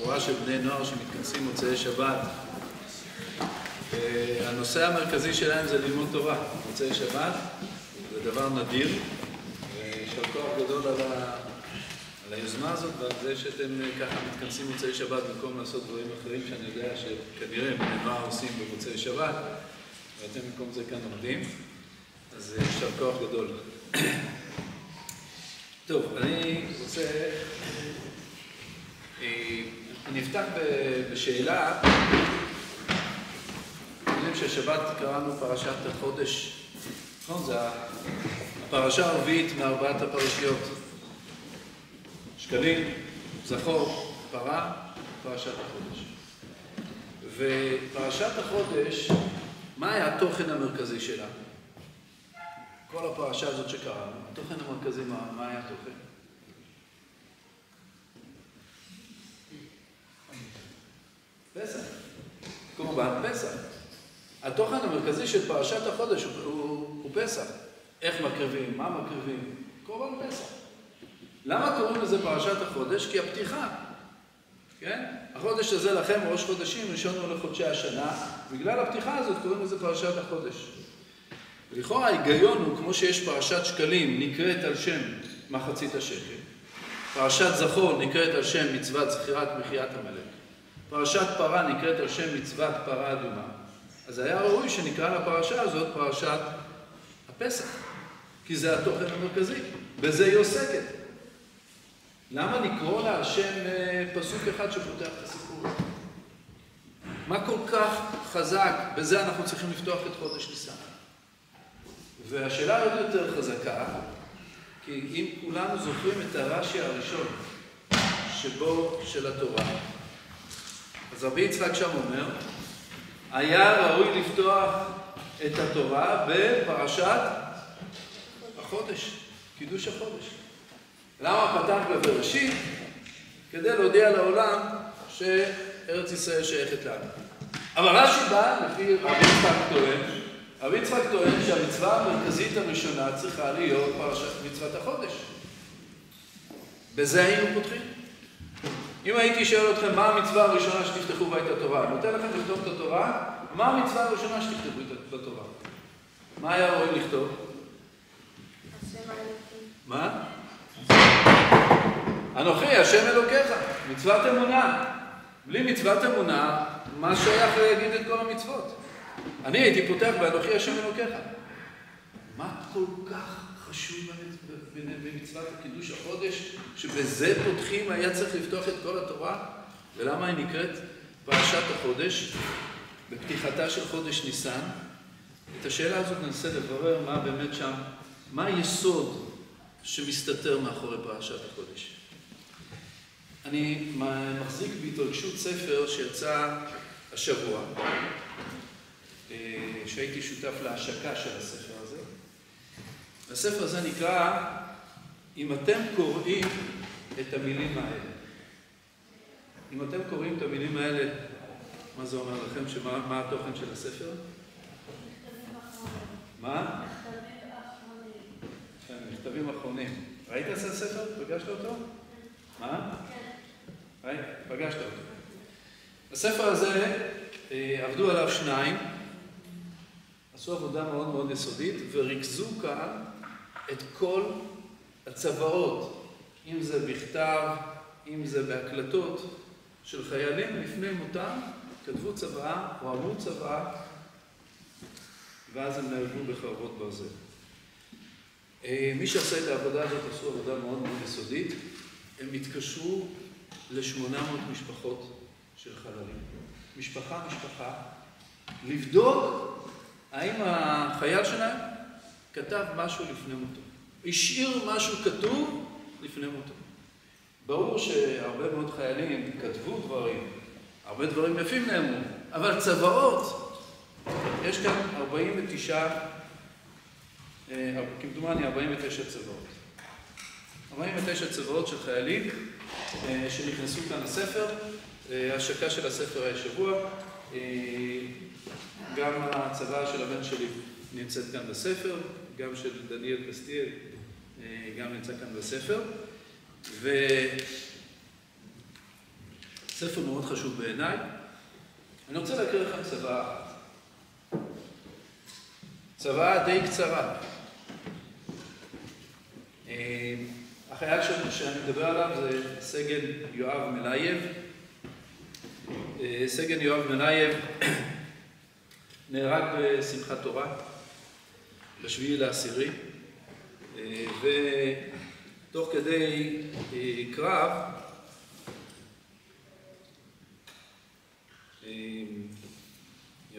חבורה של בני נוער שמתכנסים מוצאי שבת. הנושא המרכזי שלהם זה לימוד תורה. מוצאי שבת זה דבר נדיר, וישר כוח גדול על היוזמה הזאת ועל זה שאתם ככה מתכנסים מוצאי שבת במקום לעשות דברים אחרים שאני יודע שכנראה בני נוער עושים במוצאי שבת, ואתם במקום זה כאן עומדים, אז ישר כוח גדול. טוב, אני רוצה... אני אפתח בשאלה. יודעים ששבת קראנו פרשת החודש, נכון? זה הפרשה הרביעית מארבעת הפרשיות. שקלים, זכור, פרה, פרשת החודש. ופרשת החודש, מה היה התוכן המרכזי שלה? כל הפרשה הזאת שקראנו, התוכן המרכזי, מה היה התוכן? פסח. קורבן פסח. התוכן המרכזי של פרשת החודש הוא פסח. איך מקריבים? מה מקריבים? קורבן פסח. למה קוראים לזה פרשת החודש? כי הפתיחה. כן? החודש הזה לכם ראש חודשים, ראשון הוא לחודשי השנה. בגלל הפתיחה הזאת קוראים לזה פרשת החודש. לכאורה ההיגיון הוא, כמו שיש פרשת שקלים, נקראת על שם מחצית השקל. פרשת זכור נקראת על שם מצוות זכירת מחיית המלך. פרשת פרה נקראת על שם מצוות פרה אדומה. אז היה ראוי שנקרא לפרשה הזאת פרשת הפסח. כי זה התוכן המרכזי. בזה היא עוסקת. למה לקרוא לה על שם פסוק אחד שפותח את הסיפור? מה כל כך חזק? בזה אנחנו צריכים לפתוח את חודש ניסן. והשאלה עוד יותר חזקה, כי אם כולנו זוכרים את הרש"י הראשון שבו של התורה, אז רבי יצחק שם אומר, היה ראוי לפתוח את התורה בפרשת החודש, קידוש החודש. למה פתח בבראשית? כדי להודיע לעולם שארץ ישראל שייכת לנו. אבל רש"י בא לפי רבי יצחק טוען שהמצווה המרכזית הראשונה צריכה להיות פרשת מצוות החודש. בזה היינו פותחים. אם הייתי שואל אתכם מה המצווה הראשונה שתפתחו בה את התורה, אני נותן לכם לכתוב את התורה, מה המצווה הראשונה שתכתבו את התורה? מה היה ראוי לכתוב? מה? אנוכי, השם אלוקיך, מצוות אמונה. בלי מצוות אמונה, מה שייך להגיד את כל המצוות? אני הייתי פותח באנוכי השם אלוקיך. מה כל כך חשוב במצוות קידוש החודש, שבזה פותחים היה צריך לפתוח את כל התורה? ולמה היא נקראת פרשת החודש, בפתיחתה של חודש ניסן? את השאלה הזאת ננסה לברר מה באמת שם, מה היסוד שמסתתר מאחורי פרשת החודש. אני מחזיק בהתרגשות ספר שיצא השבוע, שהייתי שותף להשקה של הספר הזה. הספר הזה נקרא, אם אתם קוראים את המילים האלה. אם אתם קוראים את המילים האלה, מה זה אומר לכם? מה התוכן של הספר? מה? מכתבים אחרונים. ראית את הספר? פגשת אותו? מה? כן. פגשת אותו. הספר הזה, עבדו עליו שניים, עשו עבודה מאוד מאוד יסודית, וריכזו כאן את כל הצוואות, אם זה בכתב, אם זה בהקלטות של חיילים לפני מותם, כתבו צוואה או אמרו צוואה, ואז הם נהרגו בחרבות ברזל. מי שעשה את העבודה הזאת עשו עבודה מאוד מאוד יסודית, הם התקשרו ל-800 משפחות של חללים. משפחה, לבדוק האם החייל שלהם כתב משהו לפני מותו. השאיר משהו כתוב לפני מותו. ברור שהרבה מאוד חיילים כתבו דברים, הרבה דברים יפים נאמרו, אבל צוואות, יש כאן 49 צוואות. 49 צוואות של חיילים שנכנסו כאן לספר. ההשקה של הספר היה שבוע. גם הצוואה של הבן שלי נמצאת כאן בספר, גם של דניאל קסטיאל גם נמצא כאן בספר. ספר מאוד חשוב בעיניי. אני רוצה להקריא לכם צוואה אחת. צוואה די קצרה. החייל שאני מדבר עליו זה סגן יואב מלייב. סגן יואב מלייב נהרג בשמחת תורה, ב7/10, ותוך כדי קרב, אני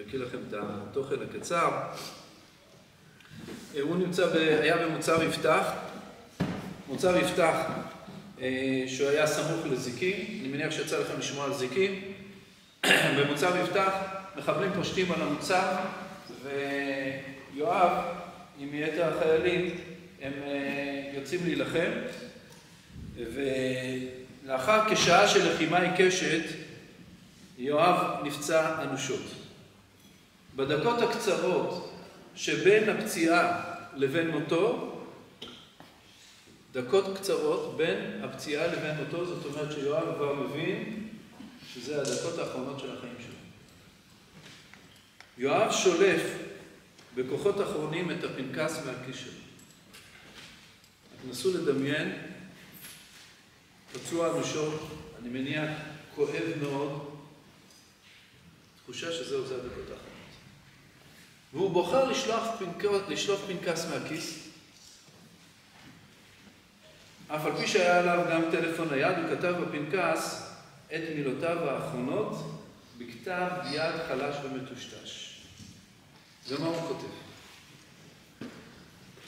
אקריא לכם את התוכן הקצר, הוא היה במוצב יפתח, מוצב יפתח שהוא היה סמוך לזיקים, אני מניח שיצא לכם לשמוע על זיקים, במוצב יפתח מחבלים פושטים על המוצב, ויואב עם יתר החיילים הם יוצאים להילחם, ולאחר כשעה של לחימה עיקשת יואב נפצע אנושות. בדקות הקצרות שבין הפציעה לבין מותו, דקות קצרות בין הפציעה לבין מותו, זאת אומרת שיואב כבר מבין שזה הדקות האחרונות של החיים שלו. יואב שולף בכוחות אחרונים את הפנקס מהכיס שלו. נסו לדמיין, פצוע אנושות, אני מניח כואב מאוד, תחושה שזהו, זה הדקות האחרונות. והוא בוחר לשלוף פנקס מהכיס, אף על פי שהיה עליו גם טלפון נייד, הוא כתב בפנקס את מילותיו האחרונות בכתב יד חלש ומטושטש. ומה הוא כותב?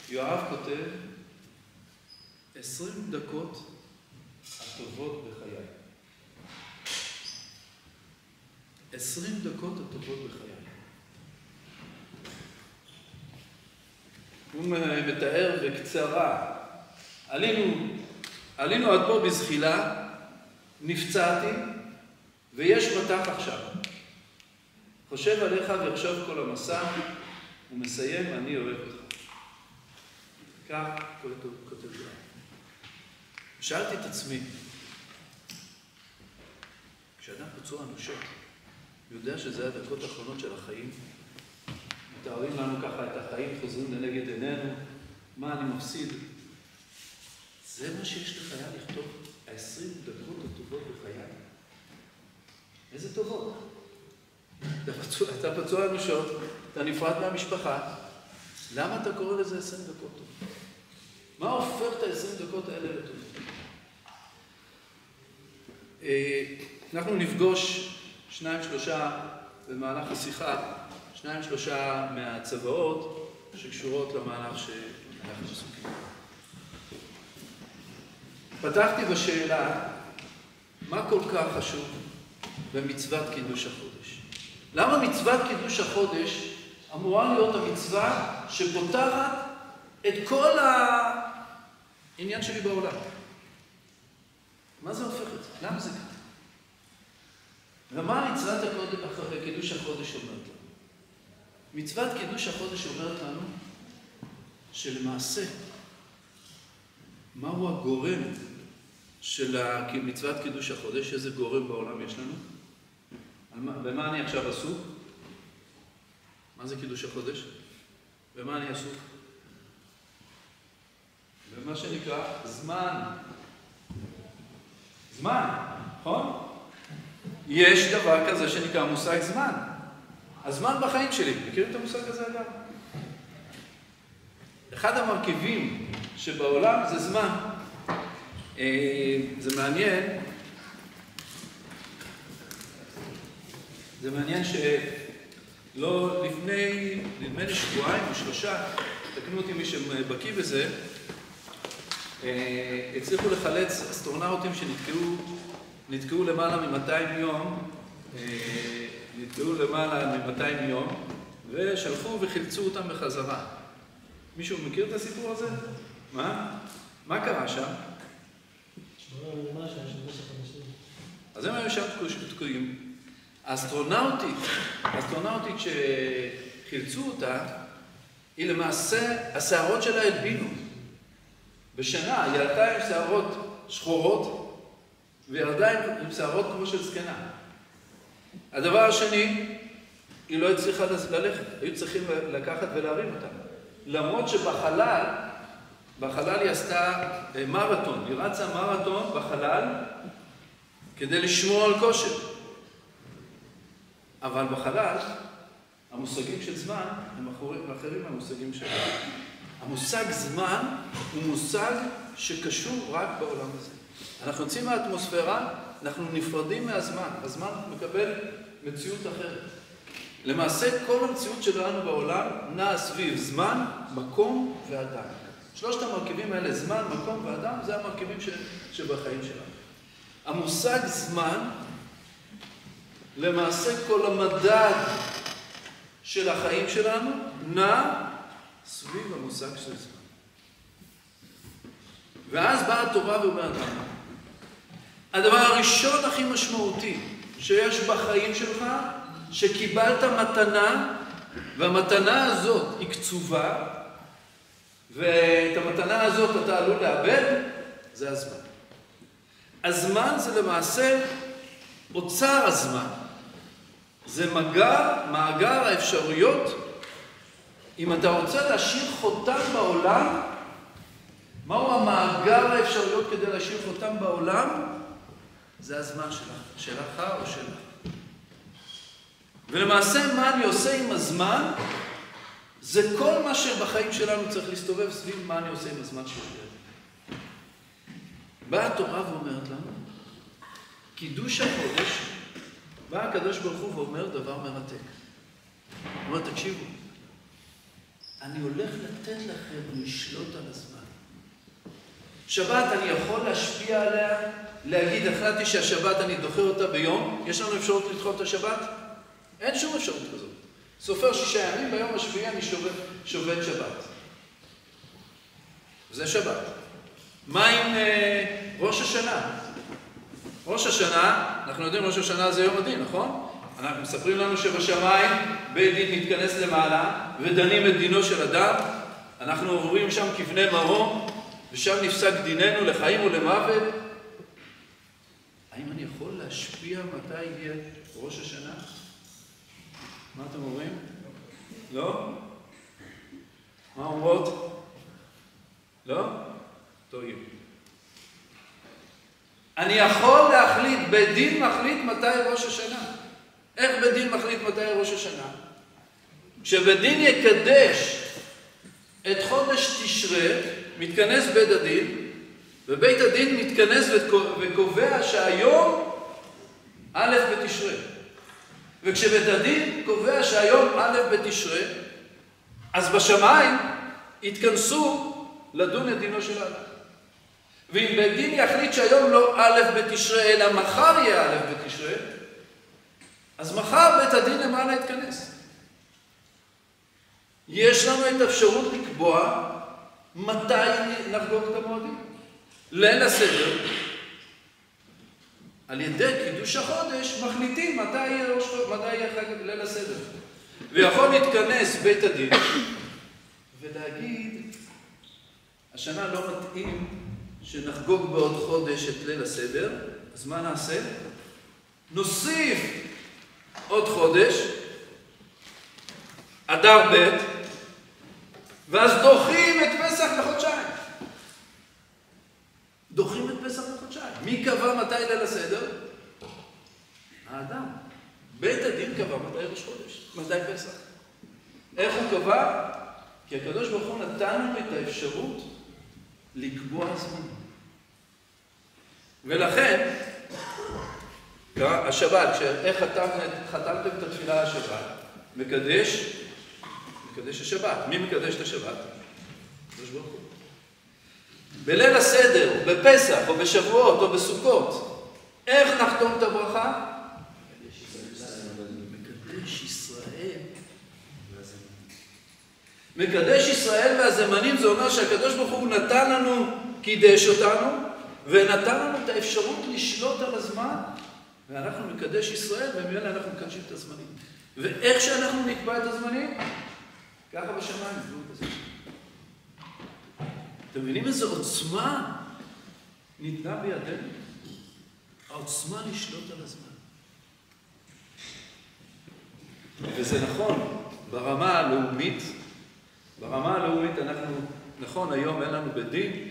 יואב כותב 20 דקות הטובות בחיי. 20 דקות הטובות בחיי. הוא מתאר בקצרה, עלינו עד פה בזחילה, נפצעתי, ויש מטח עכשיו. חושב עליך ויחשוב כל המסע, ומסיים, אני אוהב אותך. כך כותב יואב. שאלתי את עצמי, כשאדם פצוע אנושות, יודע שזה הדקות האחרונות של החיים, מתארים לנו ככה את החיים, חוזרים לנגד עינינו, מה אני מפסיד? זה מה שיש לחייל לכתוב, 20 דקות הטובות בחיי. איזה טובות? אתה פצוע אנושות, אתה נפרד מהמשפחה, למה אתה קורא לזה 20 דקות טובות? מה הופך את ה-20 דקות האלה לטובות? אנחנו נפגוש 2-3 במהלך השיחה, 2-3 מהצוואות שקשורות למהלך שאנחנו עסוקים. פתחתי בשאלה, מה כל כך חשוב במצוות קידוש החודש? למה מצוות קידוש החודש אמורה להיות המצווה שפותחת את כל העניין שלי בעולם? מה זה הופך את זה? למה זה ככה? ומה מצוות קידוש החודש אומרת לנו? מצוות קידוש החודש אומרת לנו שלמעשה, מהו הגורם של מצוות קידוש החודש? איזה גורם בעולם יש לנו? במה אני עכשיו עסוק? מה זה קידוש החודש? במה אני עסוק? במה שנקרא זמן. זמן, נכון? יש דבר כזה שנקרא מושג זמן. הזמן בחיים שלי, מכירים את המושג הזה אגב? אחד המרכיבים שבעולם זה זמן. זה מעניין שלא לפני, נדמה לי 2 או 3, תקנו אותי מי שבקיא בזה, הצליחו לחלץ אסטרונאוטים שנתקעו למעלה מ-200 יום, ושלחו וחילצו אותם בחזרה. מישהו מכיר את הסיפור הזה? מה? מה קרה שם? אז הם היו שם תקועים. האסטרונאוטית שחילצו אותה, היא למעשה, השערות שלה הלבינו. בשנה, היא עלתה עם שערות שחורות, וירדה עם שערות כמו של זקנה. הדבר השני, היא לא הצליחה ללכת, היו צריכים לקחת ולהרים אותה. למרות שבחלל היא עשתה מרתון, היא רצה מרתון בחלל כדי לשמור על כושר. אבל בחלל, המושגים של זמן הם אחרים מהמושגים שלנו. המושג זמן הוא מושג שקשור רק בעולם הזה. אנחנו יוצאים מהאטמוספירה, אנחנו נפרדים מהזמן. הזמן מקבל מציאות אחרת. למעשה, כל המציאות שלנו בעולם נעה סביב זמן, מקום ואדם. שלושת המרכיבים האלה, זמן, מקום ואדם, זה המרכיבים שבחיים שלנו. המושג זמן, למעשה כל המדד של החיים שלנו נע סביב המושג של זמן. ואז באה התורה ואומרת לנו, הדבר הראשון הכי משמעותי שיש בחיים שלך, שקיבלת מתנה, והמתנה הזאת היא קצובה, ואת המתנה הזאת אתה עלול לאבד, זה הזמן. הזמן זה למעשה אוצר הזמן. זה מאגר האפשרויות. אם אתה רוצה להשאיר חותם בעולם, מהו המאגר האפשרויות כדי להשאיר חותם בעולם? זה הזמן שלך או שלך. ולמעשה מה אני עושה עם הזמן, זה כל מה שבחיים שלנו צריך להסתובב סביב מה אני עושה עם הזמן שיש לי. באה התורה ואומרת לנו, קידוש החודש, בא הקדוש ברוך הוא ואומר דבר מרתק. הוא אומר, תקשיבו, אני הולך לתת לכם לשלוט על הזמן. שבת אני יכול להשפיע עליה, להגיד, החלטתי שהשבת אני דוחה אותה ביום, יש לנו אפשרות לדחות את השבת? אין שום אפשרות כזאת. סופר 6 ימים, ביום השביעי אני שובת שבת. זה שבת. מה עם ראש השנה? ראש השנה, אנחנו יודעים ראש השנה זה יום הדין, נכון? אנחנו מספרים לנו שבשמיים בית דין מתכנס למעלה ודנים את דינו של אדם. אנחנו עוברים שם כבני מרום ושם נפסק דיננו לחיים ולמוות. האם אני יכול להשפיע מתי יהיה ראש השנה? מה אתם אומרים? לא? מה אומרות? לא? טועים. אני יכול להחליט, בית דין מחליט מתי ראש השנה. איך בית דין מחליט מתי ראש השנה? כשבית דין יקדש את חודש תשרה, מתכנס בית הדין, ובית הדין מתכנס וקובע שהיום א' בתשרה. וכשבית הדין קובע שהיום א' בתשרה, אז בשמיים יתכנסו לדון את דינו של האדם. ואם בית דין יחליט שהיום לא א' בתשרה, אלא מחר יהיה א' בתשרה, אז מחר בית הדין למעלה יתכנס. יש לנו את האפשרות לקבוע מתי נחגוג את המועדים. ליל הסדר, על ידי קידוש החודש, מחליטים מתי יהיה חג ליל הסדר. ויכול להתכנס בית הדין ולהגיד, השנה לא מתאים שנחגוג בעוד חודש את ליל הסדר, אז מה נעשה? נוסיף עוד חודש, אדר ב', ואז דוחים את פסח לחודשיים. דוחים את פסח לחודשיים. מי קבע מתי ליל הסדר? האדם. בית הדין קבע מתי ראש חודש, מתי פסח. איך הוא קבע? כי הקדוש ברוך הוא נתן לנו את האפשרות לקבוע זמן. ולכן, השבת, איך חתמתם את התפילה השבת? מקדש השבת. מי מקדש את השבת? הקדוש ברוך הוא. בליל הסדר, בפסח, או בשבועות, או בסוכות, איך נחתום את הברכה? מקדש ישראל. מקדש ישראל והזמנים, זה אומר שהקדוש ברוך הוא נתן לנו, קידש אותנו, ונתן לנו את האפשרות לשלוט על הזמן, ואנחנו מקדש ישראל, וממילא אנחנו מקדשים את הזמנים. ואיך שאנחנו נקבע את הזמנים? ככה בשמיים, אתם מבינים איזו עוצמה ניתנה בידינו? העוצמה לשלוט על הזמן. וזה נכון, ברמה הלאומית, אנחנו, נכון, היום אין לנו בית דין,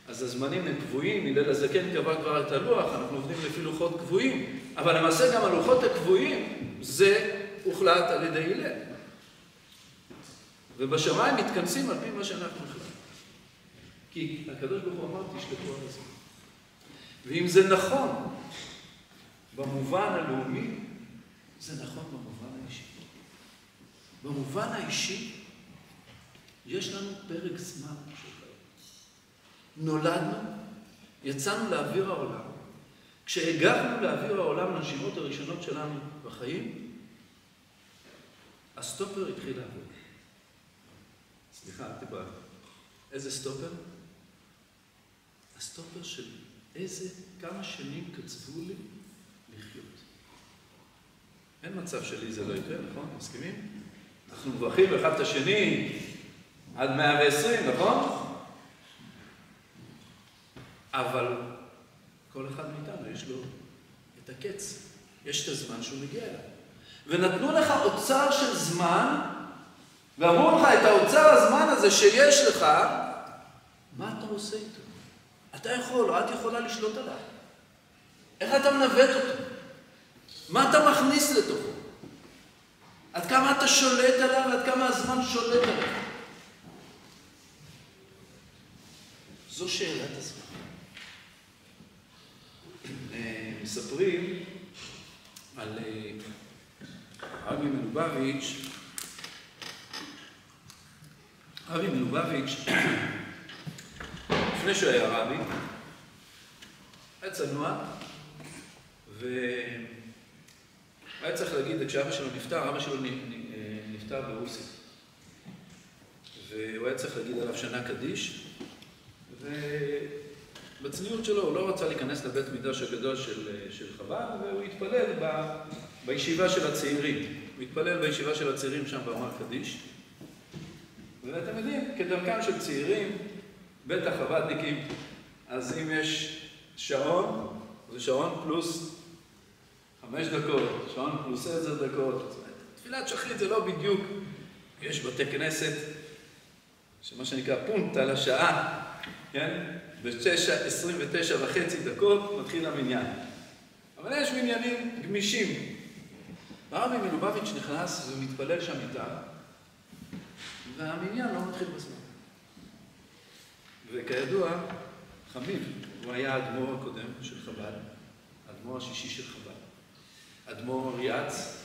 אז הזמנים הם קבועים, הלל הזקן קבע כבר את הלוח, אנחנו עובדים לפי לוחות קבועים, אבל למעשה גם הלוחות הקבועים, זה הוחלט על ידי הלל. ובשמיים מתכנסים על פי מה שאנחנו החלטנו. כי הקדוש ברוך הוא אמר, תשלטו על הזמן. ואם זה נכון במובן הלאומי, זה נכון במובן האישי. במובן האישי, יש לנו פרק זמן של חיים. נולדנו, יצאנו לאוויר העולם. כשהגענו לאוויר העולם לנשימות הראשונות שלנו בחיים, הסטופר התחיל לעבוד. סליחה, אל תבעל. איזה סטופר? הסטופר של כמה שנים קצבו לי לחיות. אין מצב שלי זה לא יקרה, נכון? מסכימים? אנחנו מברכים אחד את השני עד 120, נכון? אבל כל אחד מאיתנו יש לו את הקץ. יש את הזמן שהוא מגיע אליו. ונתנו לך אוצר של זמן, ואמרו לך את האוצר הזמן הזה שיש לך, מה אתה עושה איתו? אתה יכול או את יכולה לשלוט עליו. איך אתה מנווט אותו? מה אתה מכניס לתוכו? עד כמה אתה שולט עליו ועד כמה הזמן שולט עליו? זו שאלת הזמן. מספרים על רבי מלובביץ'. רבי מלובביץ', לפני שהוא היה רבי, היה צנוע, והיה צריך להגיד, כשאבא שלו נפטר, אבא שלו נפטר ברוסיה. והוא היה צריך להגיד עליו שנה קדיש, ובצניעות שלו הוא לא רצה להיכנס לבית מקדש הגדול של חב"ד, והוא התפלל בישיבה של הצעירים. הוא התפלל בישיבה של הצעירים שם ואמר קדיש. ואתם יודעים, כדרכם של צעירים, בטח חב"דניקים, אז אם יש שעון, זה שעון פלוס 5 דקות, שעון פלוס 10 דקות. תפילת שחרית זה לא בדיוק, יש בתי כנסת, שמה שנקרא פונט על השעה, כן? ב-29.5 דקות מתחיל המניין. אבל יש מניינים גמישים. הרבי מלובביץ' נכנס ומתפלל שם איתה, והמניין לא מתחיל בזמן. וכידוע, חמיב, הוא היה האדמו"ר הקודם של חב"ד, האדמו"ר השישי של חב"ד, האדמו"ר אריאץ,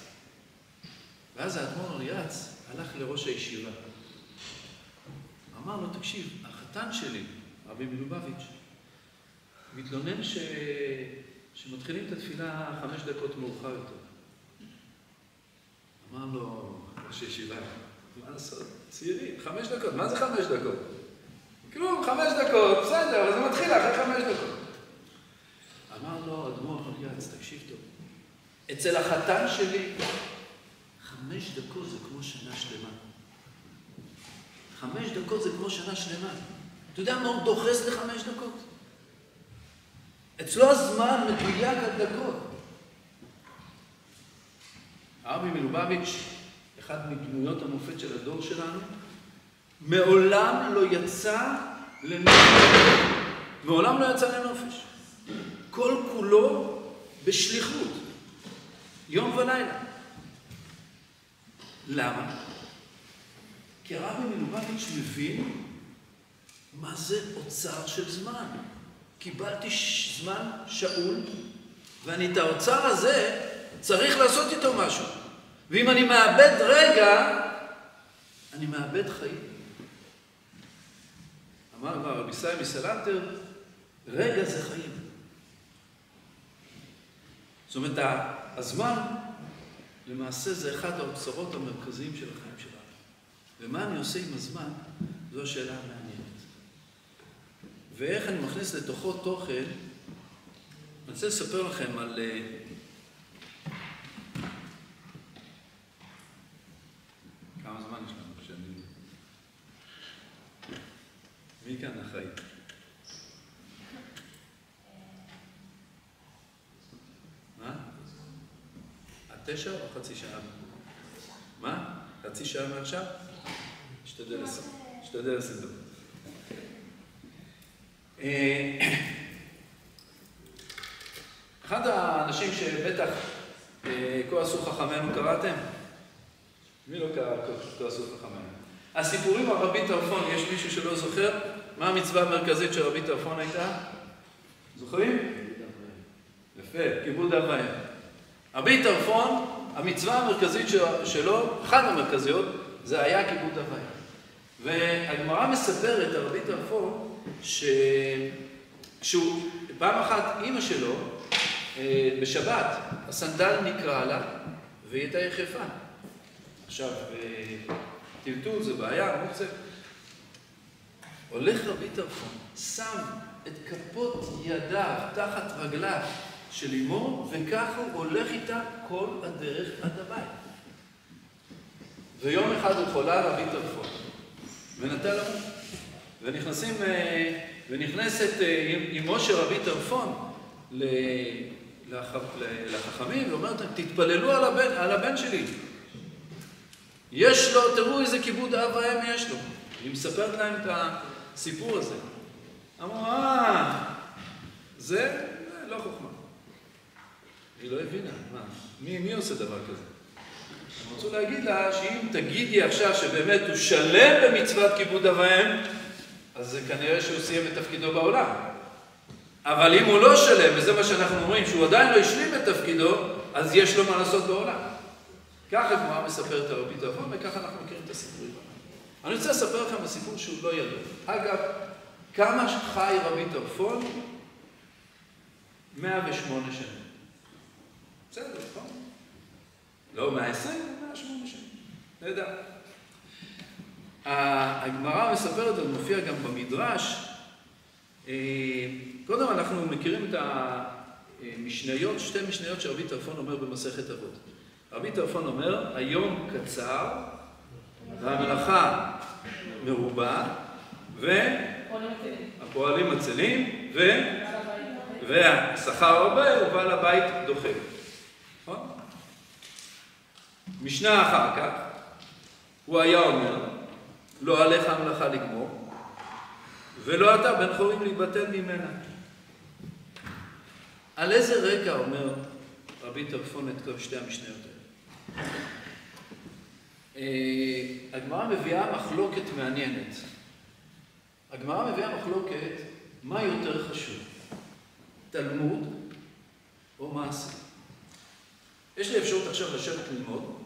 ואז האדמו"ר אריאץ הלך לראש הישיבה. אמר לו, תקשיב, החתן שלי, רבי מלובביץ', מתלונן שמתחילים את התפילה 5 דקות מאוחר יותר. אמר לו, ראש הישיבה, מה לעשות? צעירים, 5 דקות, מה זה 5 דקות? כלום, 5 דקות, בסדר, אבל זה מתחיל אחרי 5 דקות. אמר לו, אדמו"ר אריאץ, תקשיב טוב, אצל החתן שלי, 5 דקות זה כמו שנה שלמה. 5 דקות זה כמו שנה שלמה. אתה יודע מה הוא דוחס ל5 דקות? אצלו הזמן מדויק על דקות. הרבי מלובביץ', אחד מדמויות המופת של הדור שלנו, מעולם לא יצא לנופש. מעולם לא יצא לנופש. כל כולו בשליחות. יום ולילה. למה? כי הרבי מלובביץ' מבין מה זה אוצר של זמן. קיבלתי זמן שאול, ואני את האוצר הזה צריך לעשות איתו משהו. ואם אני מאבד רגע, אני מאבד חיים. אמר רבי סי מסלנטר, רגע זה חיים. זאת אומרת, הזמן למעשה זה אחד האוצרות המרכזיים של החיים שלנו. ומה אני עושה עם הזמן, זו השאלה המעניינת. ואיך אני מכניס לתוכו תוכן, אני רוצה לספר לכם על כמה זמן יש לנו כשאני... מי כאן אחראי? 9 או חצי שעה? מה? חצי שעה מעכשיו? אשתדל לסדר. אחד האנשים שבטח כה עשו חכמינו קראתם? מי לא קרא כה עשו חכמינו? הסיפורים על רבי טרפון, יש מישהו שלא זוכר? מה המצווה המרכזית של רבי טרפון הייתה? זוכרים? יפה, כיבוד אב ואם. רבי טרפון, המצווה המרכזית שלו, אחת המרכזיות, זה היה כיבוד אב ואם. והגמרא מספרת על רבי טרפון שהוא, פעם אחת אימא שלו, בשבת, הסנדל נקרא לה, והיא הייתה יחפה. עכשיו, טלטול זה בעיה, מוצא. הולך רבי טרפון, שם את כפות ידיו תחת רגליו של אמו, וככה הוא הולך איתה כל הדרך עד הבית. ויום אחד הוא חולה רבי טרפון, ונטל לו. ונכנסת אמו של רבי טרפון לחכמים, ואומרת, תתפללו על הבן שלי. יש לו, תראו איזה כיבוד אב ואם יש לו. היא מספרת להם את הסיפור הזה. אמרו, זה לא חוכמה. היא לא הבינה, מי עושה דבר כזה? הם רצו להגיד לה שאם תגידי עכשיו שבאמת הוא שלם במצוות כיבוד אב ואם, אז זה כנראה שהוא סיים את תפקידו בעולם. אבל אם הוא לא שלם, וזה מה שאנחנו אומרים, שהוא עדיין לא השלים את תפקידו, אז יש לו מה לעשות בעולם. ככה הגמרא מספרת על רבי טרפון, וככה אנחנו מכירים את הסיפורים. אני רוצה לספר לכם הסיפור שהוא לא ידוע. אגב, כמה חי רבי טרפון? 108 שנים. בסדר, נכון? לא 120, 108 שנים. לא יודע. הגמרא מספרת, זה מופיע גם במדרש. קודם אנחנו מכירים את המשניות, שתי משניות שרבי טרפון אומר במסכת אבות. רבי טרפון אומר, היום קצר, והמלאכה מרובה, והפועלים עצלים, והשכר הרבה, ובעל הבית דוחק. נכון? משנה אחר כך, הוא היה אומר, לא עליך המלאכה לגמור, ולא אתה בן חורים להיבטל ממנה. על איזה רקע אומר רבי טרפון את כל שתי המשניות האלה? הגמרא מביאה מחלוקת מעניינת. הגמרא מביאה מחלוקת מה יותר חשוב, תלמוד או מעשה. יש לי אפשרות עכשיו לשבת ללמוד,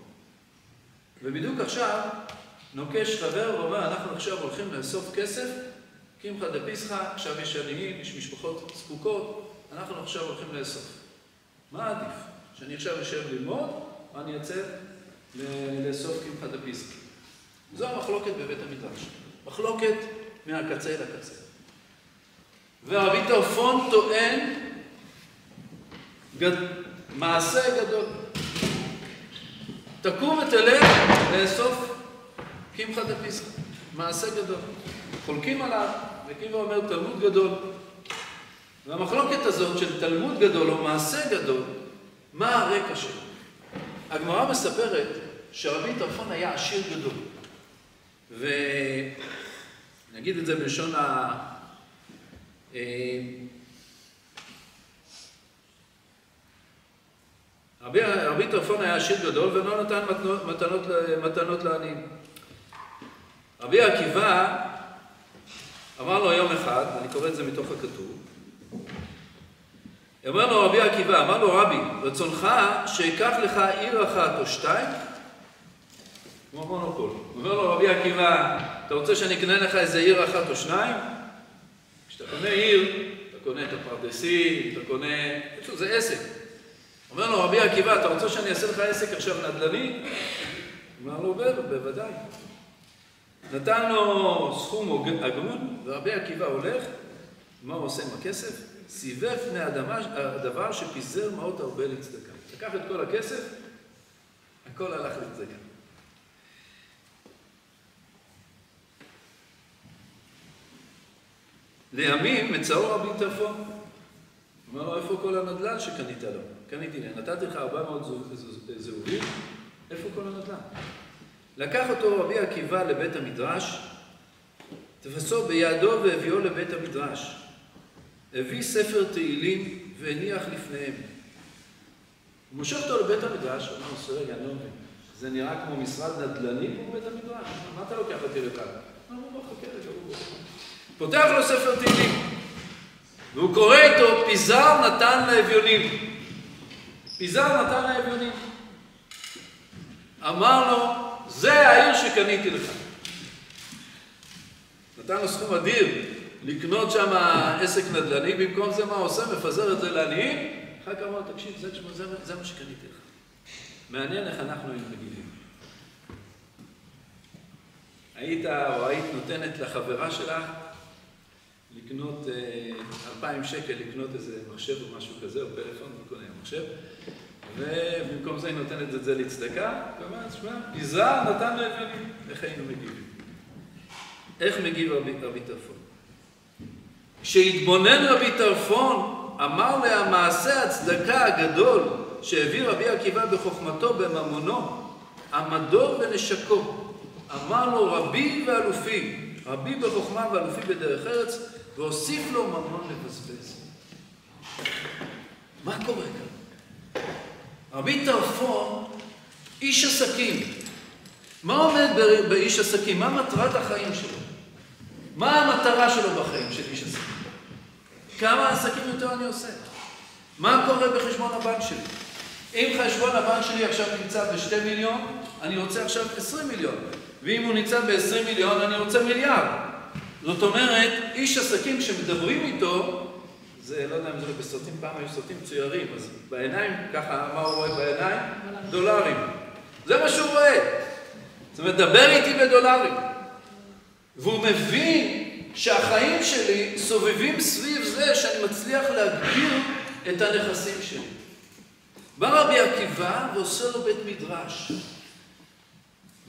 ובדיוק עכשיו נוקש חבר ואומר, אנחנו עכשיו הולכים לאסוף כסף, קמחא דפסחא, עכשיו יש עניים, יש משפחות זקוקות, אנחנו עכשיו הולכים לאסוף. מה עדיף? שאני עכשיו אשב ללמוד, או אני אצא לאסוף קמחא דפסחא? זו המחלוקת בבית המדרש. מחלוקת מהקצה אל הקצה. ורבי טרפון טוען מעשה גדול. תקום ותלך לאסוף קמחא דפסחא. מעשה גדול. חולקים עליו, וקיבא אומר תלמוד גדול. והמחלוקת הזאת של תלמוד גדול או מעשה גדול, מה הרקע שלו? הגמרא מספרת שרבי טרפון היה עשיר גדול. ונגיד את זה בלשון רבי טרפון היה עשיר גדול ולא נתן מתנות לעניים. רבי עקיבא אמר לו יום אחד, אני קורא את זה מתוך הכתוב, אמר לו רבי עקיבא, אמר לו רבי, רצונך שיקח לך עיר אחת או שתיים? כמו מונופול. אומר לו רבי עקיבא, אתה רוצה שאני אקנה לך איזה עיר אחת או שניים? כשאתה קונה עיר, אתה קונה את הפרדסים, אתה קונה... זה עסק. אומר לו רבי עקיבא, אתה רוצה שאני אעשה לך עסק עכשיו נדל"ני? אמר לו, בוודאי. נתן לו סכום הגון, ורבי עקיבא הולך, מה הוא עושה עם הכסף? סיבב פני הדבר שפיזר מעות הרבה לצדקה. לקח את כל הכסף, הכל הלך לצדקה. לימים מצאו רבי טרפון. אומר לו, איפה כל הנדל"ן שקנית לו? קניתי לי, נתתי לך 400 זהובים, איפה כל הנדל"ן? לקח אותו רבי עקיבא לבית המדרש, תפסו בידו והביאו לבית המדרש. הביא ספר תהילים והניח לפניהם. הוא מושך אותו לבית המדרש, הוא אומר, רגע, אני לא מבין. זה נראה כמו משרד נדל"ני כמו בית המדרש. מה אתה לוקח אותי לכאן? הוא מחכה רגע, הוא פותח לו ספר תהילים. והוא קורא איתו, פיזר נתן לאביונים. פיזר נתן לאביונים. אמר לו, זה העיר שקניתי לך. נתן לו סכום אדיר לקנות שם עסק נדל"ני, במקום זה מה הוא עושה? מפזר את זה לעניים. אחר כך אמר, תקשיב, זה מה שקניתי לך. מעניין איך אנחנו היינו מגיבים. היית או היית נותנת לחברה שלך לקנות 2,000 שקל, לקנות איזה מחשב או משהו כזה, או פלאפון, קונה מחשב, ובמקום זה היא נותנת את זה לצדקה, ואומרת, שמע, פיזר נתן לאביונים. איך היינו מגיבים? איך מגיב רבי טרפון? כשהתבונן רבי טרפון, אמר לה, מעשה הצדקה הגדול שהביא רבי עקיבא בחוכמתו בממונו, עמדו ונשקו. אמר לו, רבי ואלופי, רבי בחוכמה ואלופי בדרך ארץ, והוסיף לו ממון לבזבז. מה קורה כאן? רבי טרפון, איש עסקים. מה עומד באיש עסקים? מה מטרת החיים שלו? מה המטרה שלו בחיים של איש עסקים? כמה עסקים יותר אני עושה? מה קורה בחשבון הבנק שלי? אם חשבון הבנק שלי עכשיו נמצא ב2 מיליון, אני רוצה עכשיו 20 מיליון. ואם הוא נמצא ב20 מיליון, אני רוצה מיליארד. זאת אומרת, איש עסקים שמדברים איתו, זה לא יודע אם זה בסרטים, פעם היו סרטים צוירים, אז בעיניים, ככה, מה הוא רואה בעיניים? דולרים. זה מה שהוא רואה. זאת אומרת, דבר איתי בדולרים. והוא מבין שהחיים שלי סובבים סביב זה שאני מצליח להגביר את הנכסים שלי. בא רבי עקיבא ועושה לו בית מדרש.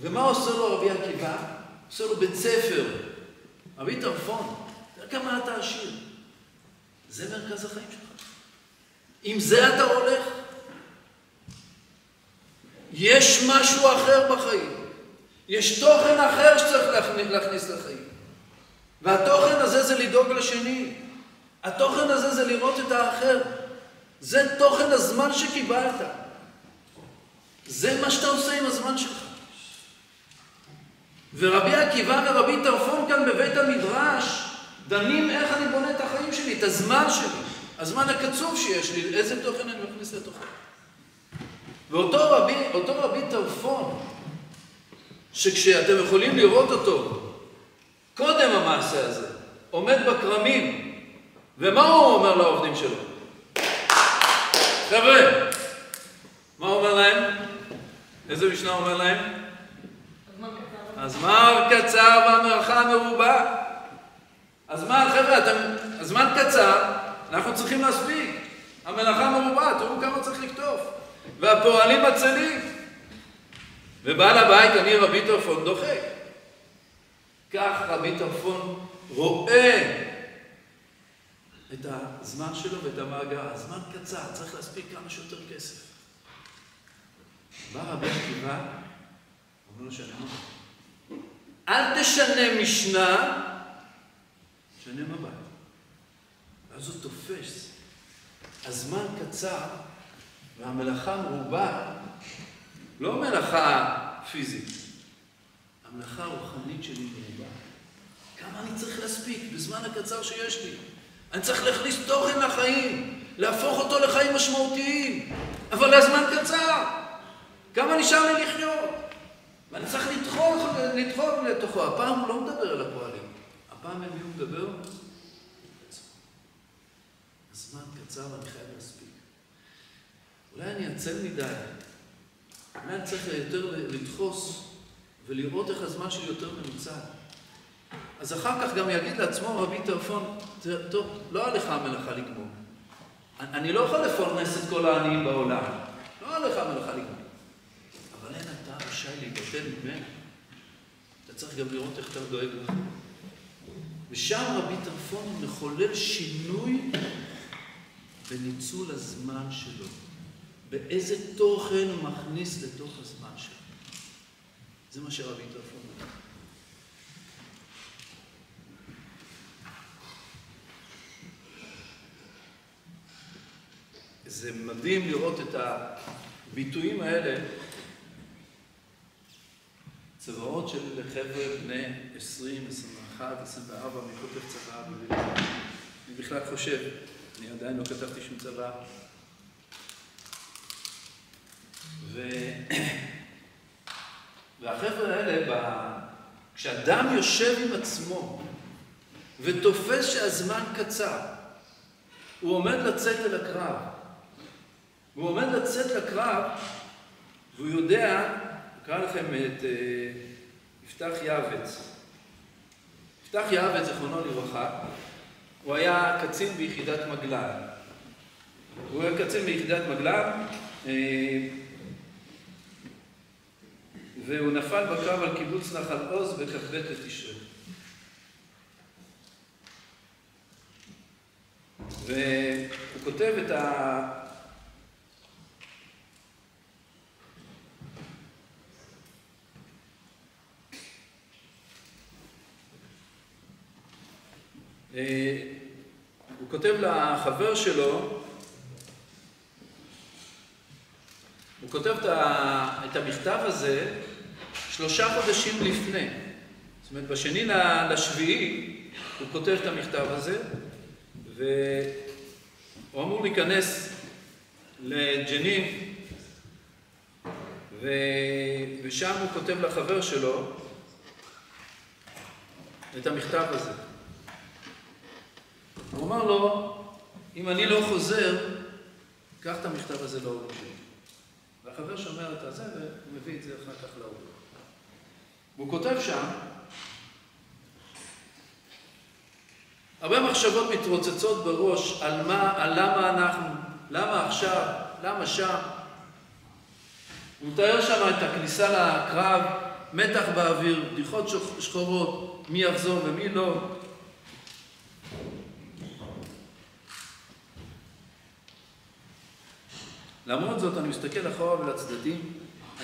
ומה עושה לו רבי עקיבא? עושה לו בית ספר. רבי טרפון, תראה כמה אתה עשיר. זה מרכז החיים שלך. עם זה אתה הולך. יש משהו אחר בחיים. יש תוכן אחר שצריך להכניס לחיים. והתוכן הזה זה לדאוג לשני. התוכן הזה זה לראות את האחר. זה תוכן הזמן שקיבלת. זה מה שאתה עושה עם הזמן שלך. ורבי עקיבא ורבי טרפון כאן בבית המדרש דנים איך אני בונה את החיים שלי, את הזמן שלי, הזמן הקצוב שיש לי, איזה תוכן אני מכניס לתוכו. ואותו רבי טרפון, שכשאתם יכולים לראות אותו, קודם המעשה הזה, עומד בקרמים, ומה הוא אומר לעובדים שלו? חבר'ה, מה הוא אומר להם? איזה משנה אומר להם? הזמן קצר והמלאכה מרובה. הזמן, חבר'ה, הזמן קצר, אנחנו צריכים להספיק. המלאכה מרובה, תראו כמה צריך לכתוב. והפועלים עצלים. ובעל הבית, אני רבי טרפון דוחק. כך רבי טרפון רואה את הזמן שלו ואת המאגר. הזמן קצר, צריך להספיק כמה שיותר כסף. בא רבי עקיבא, אומר לו שאני אומר, אל תשנה משנה, תשנה מבט. ואז הוא תופס. הזמן קצר והמלאכה מרובה, לא מלאכה פיזית, המלאכה הרוחנית שלי מרובה. כמה אני צריך להספיק בזמן הקצר שיש לי? אני צריך להכניס תוכן לחיים, להפוך אותו לחיים משמעותיים, אבל הזמן קצר. כמה נשאר לי לחיות? ואני צריך לדחוף לתוכו. הפעם הוא לא מדבר על הפועלים. הפעם מי הוא מדבר? הזמן קצר ואני חייב להספיק. אולי אני אצל מדי. אולי אני צריך יותר לדחוס ולראות איך הזמן שלי יותר מנוצל. אז אחר כך גם יגיד לעצמו רבי טרפון, טוב, לא עליך המלאכה לגמור. אני לא יכול לפרנס את כל העניים בעולם. לא עליך המלאכה לגמור. אבל אין אתה רשאי להיבטל ממנו. אתה צריך גם לראות איך אתה דואג לך. ושם רבי טרפון מחולל שינוי בניצול הזמן שלו. באיזה תוכן הוא מכניס לתוך הזמן שלו. זה מה שרבי טרפון אומר. זה מדהים לראות את הביטויים האלה, צבאות של חבר'ה בני 20, 21, 24, מי כותב צבא, אני בכלל חושב, אני עדיין לא כתבתי שום צבא. והחבר'ה האלה, כשאדם יושב עם עצמו ותופס שהזמן קצר, הוא עומד לצאת אל הקרב. הוא עומד לצאת לקרב, והוא יודע, אקרא לכם את יפתח יעבץ. יפתח יעבץ, זכרונו לברכה, הוא היה קצין ביחידת מגלן. הוא היה קצין ביחידת מגלן, והוא נפל בקרב על קיבוץ נחל עוז בכ"ב לתשרי. והוא כותב את הוא כותב לחבר שלו, הוא כותב את המכתב הזה 3 חודשים לפני. זאת אומרת, בשני לשביעי הוא כותב את המכתב הזה, והוא אמור להיכנס לג'נין, ושם הוא כותב לחבר שלו את המכתב הזה. הוא אמר לו, אם אני לא חוזר, קח את המכתב הזה לאור שלי. והחבר שומר את הזה ומביא את זה אחר כך לאור. והוא כותב שם, הרבה מחשבות מתרוצצות בראש על למה אנחנו, למה עכשיו, למה שם. הוא מתאר שם את הכניסה לקרב, מתח באוויר, בדיחות שחורות, מי יחזור ומי לא. למרות זאת, אני מסתכל אחורה ולצדדים,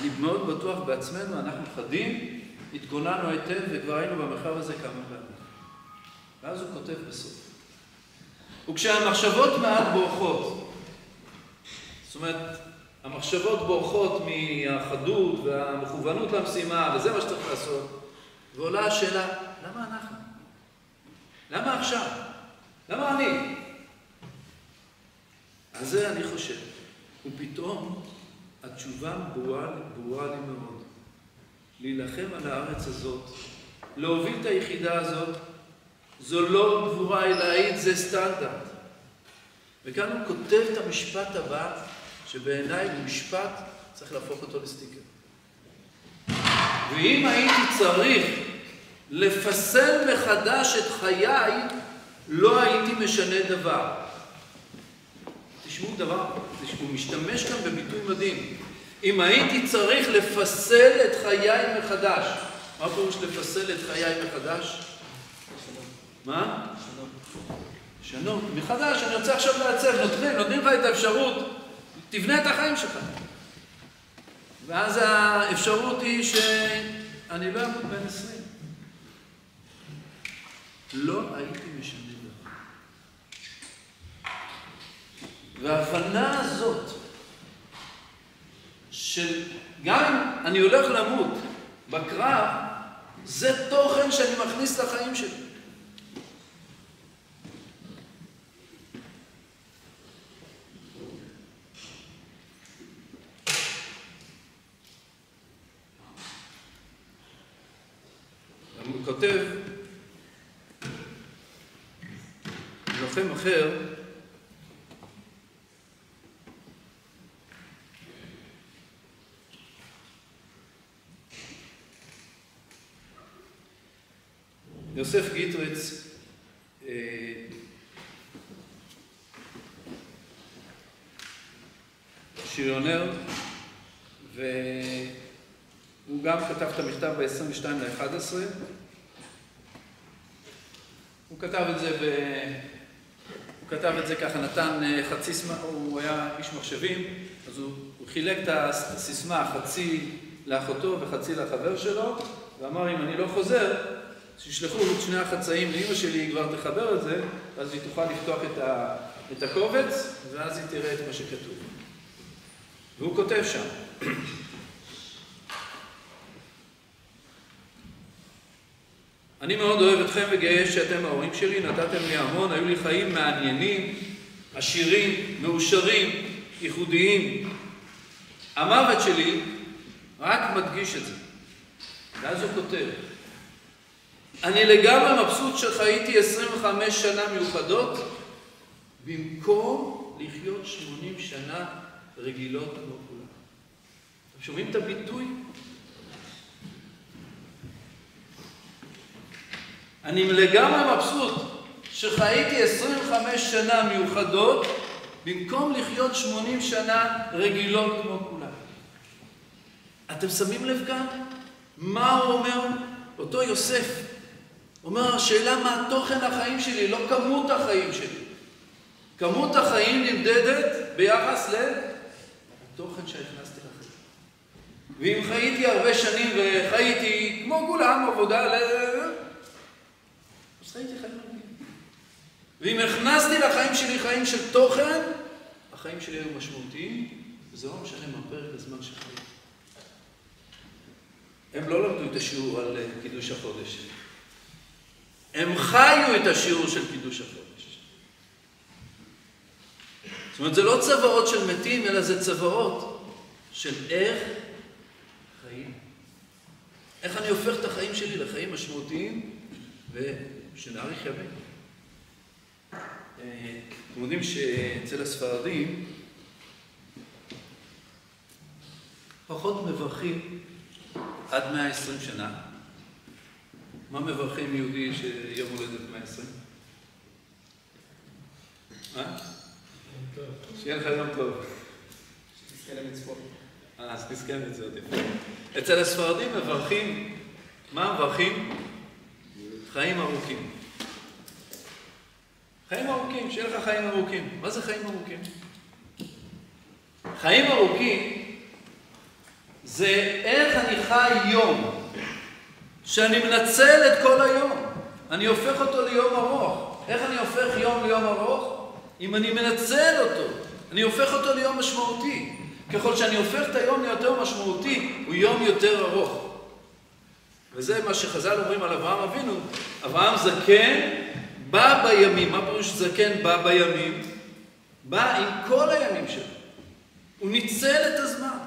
אני מאוד בטוח בעצמנו, אנחנו חדים, התכוננו היטב וכבר היינו במרחב הזה כמה פעמים. ואז הוא כותב בסוף. וכשהמחשבות מעט בורחות, זאת אומרת, המחשבות בורחות מהחדות והמכוונות למשימה, וזה מה שצריך לעשות, ועולה השאלה, למה אנחנו? למה עכשיו? למה אני? על זה אני חושב. ופתאום התשובה ברורה לי מאוד. להילחם על הארץ הזאת, להוביל את היחידה הזאת, זו לא גבורה אלוהית, זה סטנדרט. וכאן הוא כותב את המשפט הבא, שבעיניי הוא משפט, צריך להפוך אותו לסטיקר. ואם הייתי צריך לפסל מחדש את חיי, לא הייתי משנה דבר. תשמעו דבר, הוא משתמש כאן בביטוי מדהים. אם הייתי צריך לפסל את חיי מחדש. מה פירוש לפסל את חיי מחדש? מה? שנות. מחדש, אני רוצה עכשיו לעצב, נותנים לך את האפשרות, תבנה את החיים שלך. ואז האפשרות היא שאני לא אמות בן 20. לא הייתי משנה דבר. וההבנה הזאת, של גם אם אני הולך למות בקרב, זה תוכן שאני מכניס לחיים שלי. הוא כותב, לוחם אחר, יוסף גיטריץ, שריונר, והוא גם כתב את המכתב ב-22/11. הוא כתב את זה הוא כתב את זה ככה, נתן חצי סיסמה, הוא היה איש מחשבים, אז הוא חילק את הסיסמה חצי לאחותו וחצי לחבר שלו, ואמר, אם אני לא חוזר, שישלחו את שני החצאים לאמא שלי, היא כבר תחבר את זה, אז היא תוכל לפתוח את הקובץ, ואז היא תראה את מה שכתוב. והוא כותב שם. אני מאוד אוהב אתכם וגאה שאתם ההורים שלי, נתתם לי המון, היו לי חיים מעניינים, עשירים, מאושרים, ייחודיים. המוות שלי רק מדגיש את זה. ואז הוא כותב, אני לגמרי מבסוט שחייתי 25 שנה מיוחדות, במקום לחיות 80 שנה רגילות כמו כולם. אתם שומעים את הביטוי? אני לגמרי מבסוט שחייתי 25 שנה מיוחדות, במקום לחיות 80 שנה רגילות כמו כולם. אתם שמים לב כאן? מה הוא אומר? אותו יוסף אומר, השאלה מה תוכן החיים שלי, לא כמות החיים שלי. כמות החיים נמדדת ביחס לתוכן שהכנסתי לחיים. ואם חייתי הרבה שנים וחייתי כמו כולם עבודה, אז חייתי חיים רגילים. ואם הכנסתי לחיים שלי חיים של תוכן, החיים שלי היו משמעותיים, וזה לא משנה מה פרק הזמן שחייתי. הם לא למדו את השיעור על קידוש החודש. הם חיו את השיעור של קידוש החודש. זאת אומרת, זה לא צוואות של מתים, אלא זה צוואות של איך חיים. איך אני הופך את החיים שלי לחיים משמעותיים ושנאריך ימים. אתם יודעים שאצל הספרדים פחות מברכים עד 120 שנה. מה מברכים יהודי שיום הולדת 120? מה? שיהיה לך יום טוב. שתזכה למצוות. אז תזכה למצוות יפה. אצל הספרדים מברכים, מה מברכים? חיים ארוכים. חיים ארוכים, שיהיה לך חיים ארוכים. מה זה חיים ארוכים? חיים ארוכים זה איך אני חי יום, שאני מנצל את כל היום. אני הופך אותו ליום ארוך. איך אני הופך יום ליום ארוך? אם אני מנצל אותו. אני הופך אותו ליום משמעותי. ככל שאני הופך את היום ליותר משמעותי, הוא יום יותר ארוך. וזה מה שחז"ל אומרים על אברהם אבינו. אברהם זקן בא בימים. מה פירוש זקן בא בימים? בא עם כל הימים שלו. הוא ניצל את הזמן.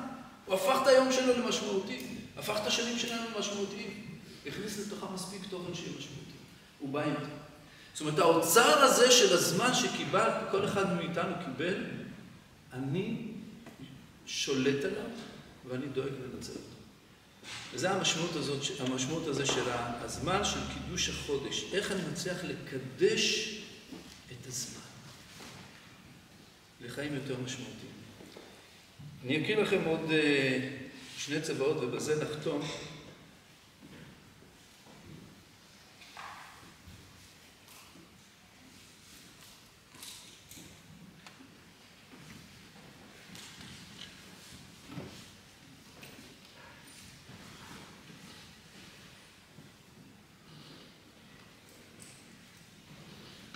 הוא הפך את היום שלו למשמעותי. הפך את השנים שלנו למשמעותיים. הכניס לתוכה מספיק תוכן שיהיה משמעותי. הוא בא עם זה. זאת אומרת, האוצר הזה של הזמן שקיבל, כל אחד מאיתנו קיבל, אני שולט עליו ואני דואג לנצל אותו. וזה המשמעות הזה של הזמן של קידוש החודש. איך אני מצליח לקדש את הזמן לחיים יותר משמעותיים. אני אקריא לכם עוד שני צוואות ובזה נחתום.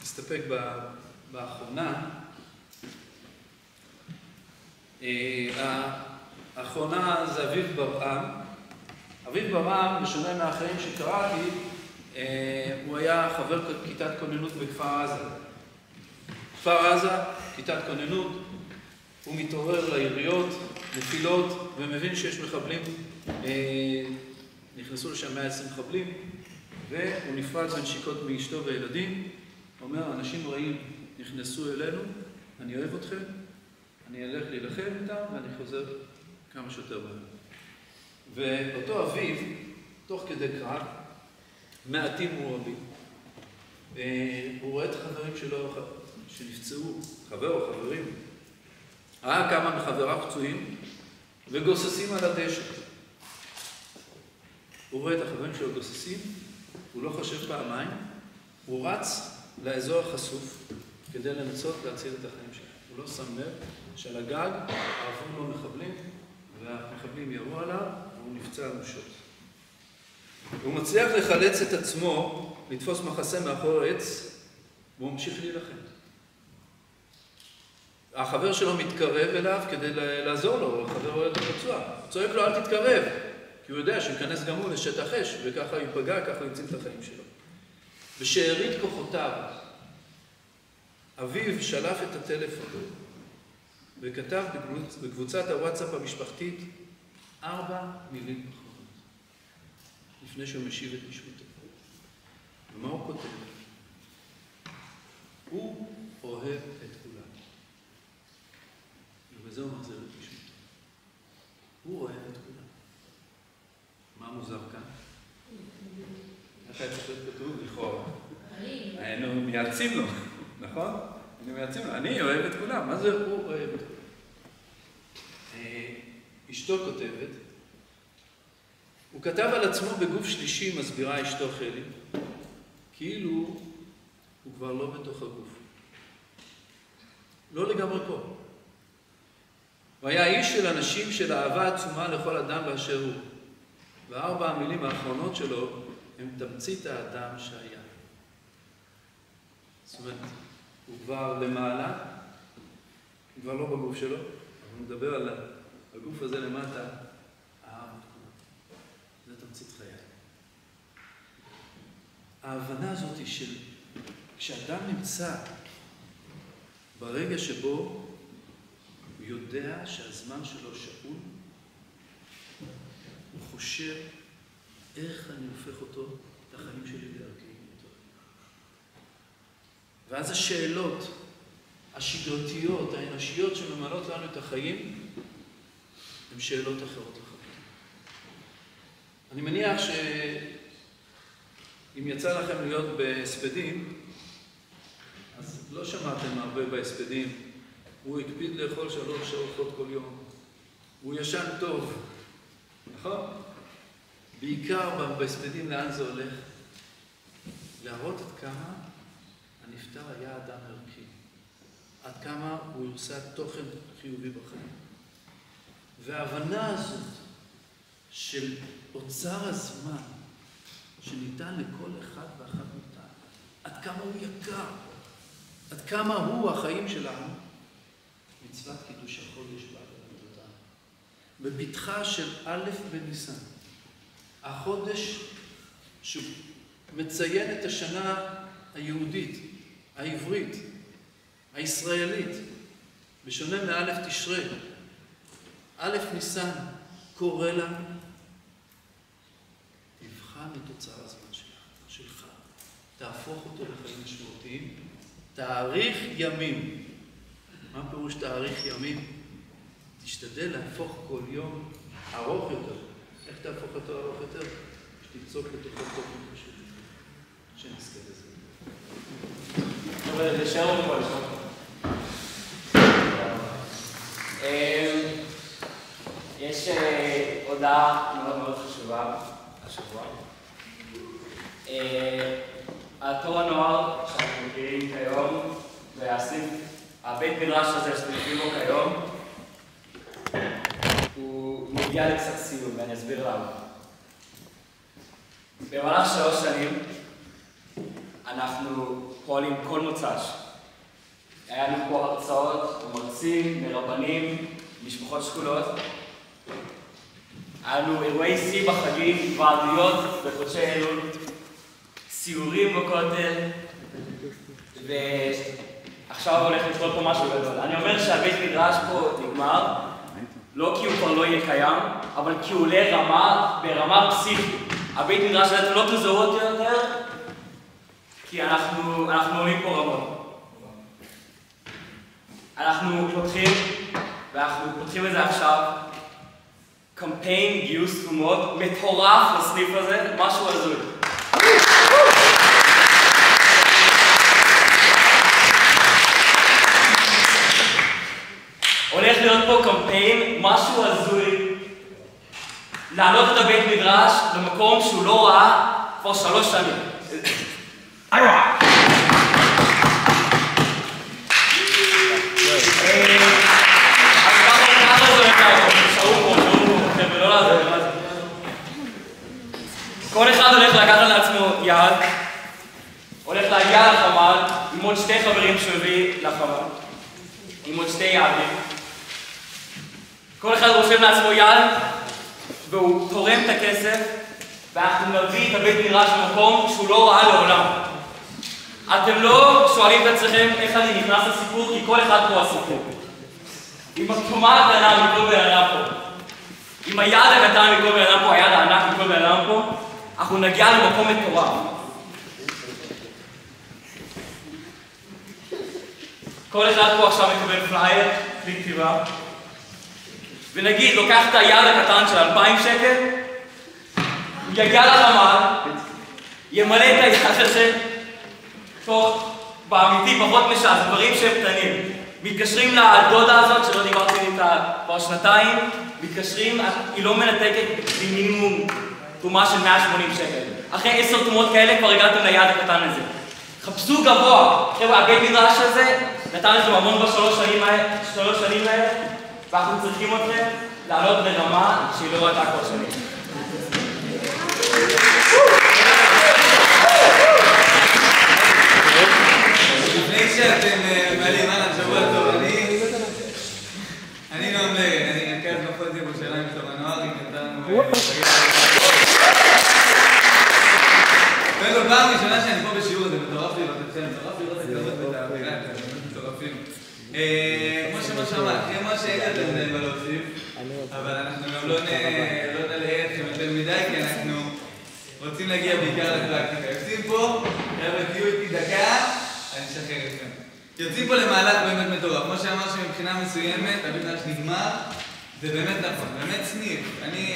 נסתפק באחרונה. האחרונה זה אביב ברעם. אביב ברעם, בשונה מהאחרים שקראתי, הוא היה חבר כיתת כוננות בכפר עזה. כפר עזה, כיתת כוננות, הוא מתעורר ליריות, נפילות, ומבין שיש מחבלים. נכנסו לשם 120 מחבלים, והוא נפרד בנשיקות מאשתו וילדים. הוא אומר, אנשים רעים נכנסו אלינו, אני אוהב אתכם, אני אלך להילחם איתם ואני חוזר כמה שיותר מהר. ואותו אביב, תוך כדי קרב, מעטים מורבים. הוא רואה את החברים שלו שנפצעו, חבר או חברים. ראה כמה מחבריו פצועים וגוססים על הדשא. הוא רואה את החברים שלו גוססים, הוא לא חושב פעמיים, הוא רץ לאזור החשוף, כדי לנסות להציל את החיים שלו. הוא לא שם לב שעל הגג ערבו לו מחבלים, והמחבלים ירו עליו, והוא נפצע אנושות. הוא מצליח לחלץ את עצמו, לתפוס מחסה מאחור עץ, והוא ממשיך להילחם. החבר שלו מתקרב אליו כדי לעזור לו, החבר רואה אותו פצוע. הוא צועק לו, אל תתקרב, כי הוא יודע שיכנס גם הוא לשטח אש, וככה הוא ייפגע, ככה הוא יציל את החיים שלו. בשארית כוחותיו, אביו שלף את הטלפון, וכתב בקבוצת הוואטסאפ המשפחתית 4 מילים אחרונות, לפני שהוא משיב את משמעותו. ומה הוא כותב? הוא אוהב את כולם. ובזה הוא מחזיר את משמעותו. הוא אוהב את כולם. מה מוזר כאן? איך היה צריך להיות כתוב? לכאורה. היינו מייעצים לו, נכון? היינו מייעצים לו. אני אוהב את כולם. מה זה הוא אוהב את כולם? אשתו כותבת, הוא כתב על עצמו בגוף שלישי, מסבירה אשתו חלי, כאילו הוא כבר לא בתוך הגוף. לא לגמרי פה. הוא היה איש של אנשים של אהבה עצומה לכל אדם באשר הוא. והארבע המילים האחרונות שלו הם תמצית האדם שהיה. זאת אומרת, הוא כבר למעלה, הוא כבר לא בגוף שלו, אבל הוא מדבר על הגוף הזה למטה, אהב את כולם. זה תמצית חיי. ההבנה הזאת היא של כשאדם נמצא ברגע שבו הוא יודע שהזמן שלו שאול, הוא חושב איך אני הופך אותו, את החיים שלי דרכי יותר. ואז השאלות השגרתיות, האנושיות שממלאות לנו את החיים, הן שאלות אחרות לחלוטין. אני מניח שאם יצא לכם להיות בהספדים, אז לא שמעתם הרבה בהספדים. הוא הקפיד לאכול 3 ארוחות כל יום. הוא ישן טוב. נכון? בעיקר בהספדים לאן זה הולך? להראות עד כמה הנפטר היה אדם ערכי. עד כמה הוא עושה תוכן חיובי בחיים. וההבנה הזאת של אוצר הזמן שניתן לכל אחד ואחת מאיתנו, עד כמה הוא יקר, עד כמה הוא החיים שלנו, מצוות קידוש החודש באה לתודה. בבטחה של א' בניסן, החודש שמציין את השנה היהודית, העברית, הישראלית, בשונה מא' תשרי, א' ניסן קורא לנו, תבחן את תוצר הזמן שלך, תהפוך אותו לחיים משמעותיים, תאריך ימים. מה פירוש תאריך ימים? תשתדל להפוך כל יום ארוך יותר. איך תהפוך אותו ארוך יותר? שתצוק לתוכו תוכן פשוט. שנזכה לזה. אבל לשאול פה, יש הודעה מאוד מאוד חשובה השבוע. התור הנוער שאנחנו מכירים כיום, והבית מדרש הזה שאתם מכירים בו כיום, הוא מגיע לקצת סיום, ואני אסביר למה. במהלך 3 שנים אנחנו פועלים כל מוצ"ש. היה לנו פה הרצאות, מרצים, מרבנים, משפחות שכולות. היה לנו אירועי שיא בחגים, ועדויות בחודשי אלול, סיורים בכותל, ועכשיו הולך לקרות פה משהו גדול. אני אומר שהבית מדרש פה נגמר, לא כי הוא כבר לא יהיה קיים, אבל כי הוא עולה ברמה פסיכית. הבית מדרש הזה לא תזהו אותי יותר, כי אנחנו עולים פה רמות. אנחנו פותחים את זה עכשיו, קמפיין גיוס תרומות מטורף לסניף הזה, משהו הזוי. הולך להיות פה קמפיין, משהו הזוי, להעלות את הבית מדרש למקום שהוא לא ראה כבר 3 שנים. אז ככה זה הולך לעבור. שערו פה, חבר'ה, לא לעזור, לא לעזור. כל אחד הולך לקחת לעצמו יעד, הולך להגיע לחמ"ל עם עוד שתי חברים שהביא לחמ"ל, עם עוד שתי יעדים. כל אחד רושם לעצמו יעד, והוא תורם את הכסף, ואנחנו נביא את הבית מדרש במקום שהוא לא ראה לעולם. אתם לא שואלים את עצמכם איך אני נכנס לסיפור, כי כל אחד פה הסיפור. עם התרומה הקטנה מכל בן אדם פה, עם היד הקטן מכל בן אדם פה, היד הענק מכל בן אדם פה, אנחנו נגיע למקום מטורף. כל אחד פה עכשיו מקבל פלייר, בלי כתיבה, ונגיד, לוקח את היד הקטן של 2,000 שקל, הוא יגיע לחמ"ל, ימלא את היד הזה, תוך, באמיתי, פחות משעה, דברים שהם קטנים. מתקשרים לדודה הזאת, שלא דיברתי איתה כבר שנתיים, מתקשרים, היא לא מנתקת במינימום תרומה של 180 שקל. אחרי 10 תרומות כאלה כבר הגעתם ליד הקטן הזה. חפשו גבוה. חבר'ה, הבית מדרש הזה נתן לכם המון בשלוש שנים האלה, ואנחנו צריכים אתכם לעלות ברמה שהיא לא ראתה כל שנים. לפני שאתם מעלים הלאה שבוע טוב, אני נועם לרגן, אני רכז מחוז ירושלים בתור הנוער, אם נתן לנו... קודם כל, פעם ראשונה שאני פה בשיעור הזה, מטורף לראות אתכם, מטורף לראות את הכבוד ואת האווירה, אתם מטורפים. כמו שמעת, כמו שאין יותר מדי מה להוסיף, אבל אנחנו גם לא נלאה אתכם יותר מדי, כי אנחנו רוצים להגיע בעיקר לפרקטיקה. יוצאים פה, חבר'ה, תהיו איתי דקה, אני אשחרר אתכם. יוצאים פה למהלך באמת מטורף. כמו שאמר שמבחינה מסוימת, הבית מדרש נגמר, זה באמת נכון, באמת סניף. אני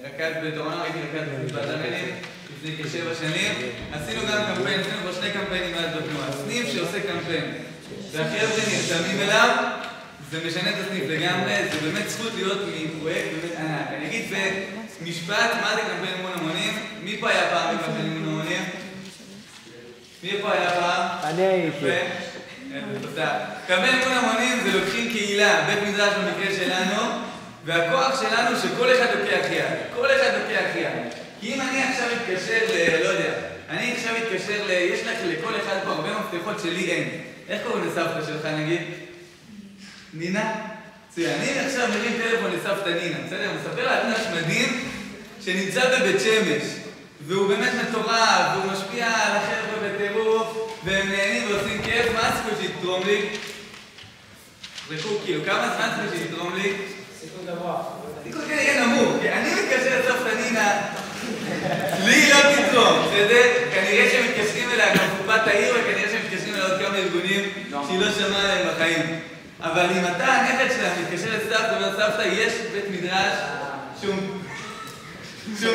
רכז בתור הנוער, הייתי רכז בבת המנים לפני כ7 שנים. עשינו גם קמפיין, עשינו כבר 2 קמפיינים מאז בתנועה. סניף שעושה קמפיין. והחבר'ה נרתמים אליו, זה משנה את הסניף לגמרי, זה באמת זכות להיות מפרויקט באמת ענק. אני אגיד במשפט, מה זה קמפיין אימון המונים? מי פה היה פעם בקמפיין אימון המונים? מי פה היה פעם? אני הייתי. תודה. קמפיין אימון המונים זה לוקחים קהילה, בית מדרש במקרה שלנו, והכוח שלנו שכל אחד לוקח יד. כל אחד לוקח יד. כי אם אני עכשיו מתקשר לא יודע, אני עכשיו מתקשר יש לך לכל אחד פה הרבה מפתחות שלי אין. איך קוראים לסבתא שלך נגיד? נינה? מצוין. אני עכשיו מרים טלפון לסבתא נינה, בסדר? הוא מספר לה על מדהים שנמצא בבית שמש, והוא באמת מטורף, והוא משפיע על החבר'ה בטירוף, והם נהנים ועושים כיף. מה הסיכוי שיתרום לי? זרקו כאילו, כמה זמן הסיכוי שיתרום לי? סיכוי גבוה. הסיכוי כנראה יהיה נמוך, כי אני מתקשר לסבתא נינה, לי לא תתרום, בסדר? כנראה שהם מתקשרים אליה גם קופת העיר, וכנראה שהם מתקשרים אליה עוד כמה ארגונים שהיא לא שמעה עליהם בחיים. אבל אם אתה, הנכד שלהם, מתקשר לסבתא ואומר, סבתא, יש בית מדרש שהוא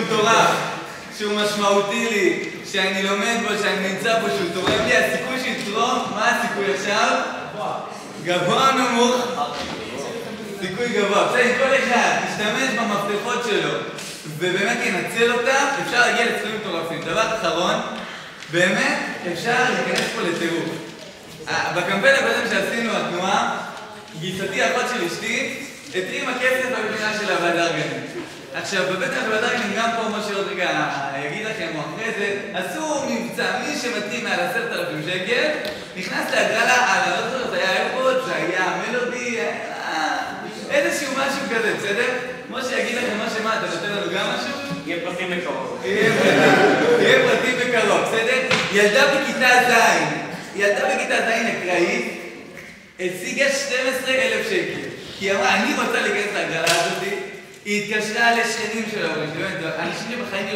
מטורף, שהוא משמעותי לי, שאני לומד בו, שאני נמצא בו, שהוא תורם לי, הסיכוי שיתרום, מה הסיכוי עכשיו? גבוה או נמוך? סיכוי גבוה. בסדר, אם כל אחד ישתמש במפתחות שלו ובאמת ינצל אותם, אפשר להגיע לסכומים מטורפים. דבר אחרון, באמת אפשר להיכנס פה לטירוף. בקמפיין הקודם שעשינו התנועה, גיסתי האחות של אשתי התרימה כסף במדינה של הוועדה הארגנית. עכשיו, בבית הוועדה הארגנית, גם פה, מה שעוד רגע יגיד לכם או אחרי זה, עשו מבצע, מי שמתאים מעל 10,000 שקל, נכנס להגרלה על הלוטו, זה היה איירפוד, זה היה מלודי, איזשהו משהו כזה, בסדר? כמו שיגיד לכם מה שמה, אתה נותן לנו גם משהו? יהיה פרטים בקרוב. יהיה פרטים בקרוב, בסדר? ילדה בכיתה ז' אקראית, השיגה 12,000 שקל. כי היא אמרה, אני רוצה להיכנס להגרלה הזאת, היא התקשרה לשכנים של ההורים שלי, אנשים שבחיים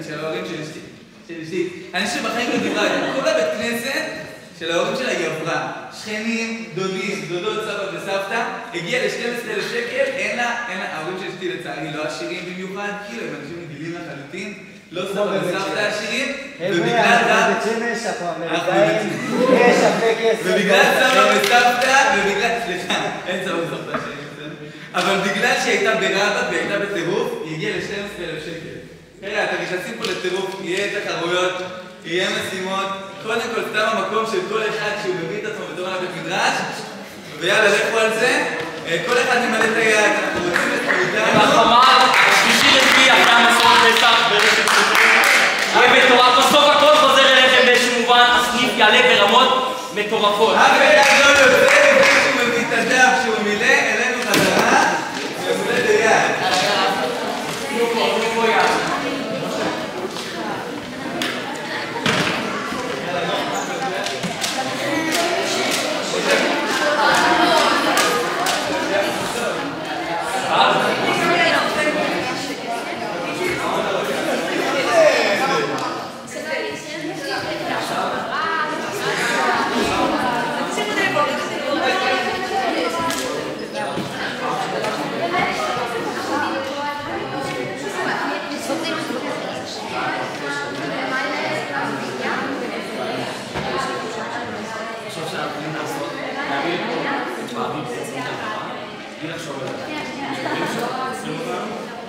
של ההורים של אשתי, אנשים שבחיים לא דיברה, כל הבית כנסת של ההורים שלה היא עברה. שכנים, דודים, דודות, סבא וסבתא, הגיעה ל-12,000 שקל, אין לה, ההורים של אשתי לצערי לא עשירים במיוחד, כאילו הם אנשים רגילים לחלוטין, לא סבא וסבתא עשירים, ובגלל סבא וסבתא, סליחה, אין סבא וסבתא עשירים, אבל בגלל שהיא הייתה ברבא והייתה בטירוף, היא הגיעה ל-12,000 שקל. תראה, אתם נכנסים פה לטירוף, יהיה תחרויות, יהיה משימות, קודם כל סתם המקום של כל אחד שהוא מביא את עצמו בתור לבית מדרש, ויאללה, לכו על זה. כל אחד ממלא את היד, אנחנו רוצים את איתנו. בחמ"ל, השלישי לפי אחרי המסורת פסח ברשת סופרים. יהיה מטורף, בסוף הכל חוזר אליכם באיזשהו מובן, הסניף יעלה ברמות מטורפות. אף אחד לא יוצא לפני שהוא מביא את הדף שהוא מילא אלינו חזרה, ומולד היד. פה יד.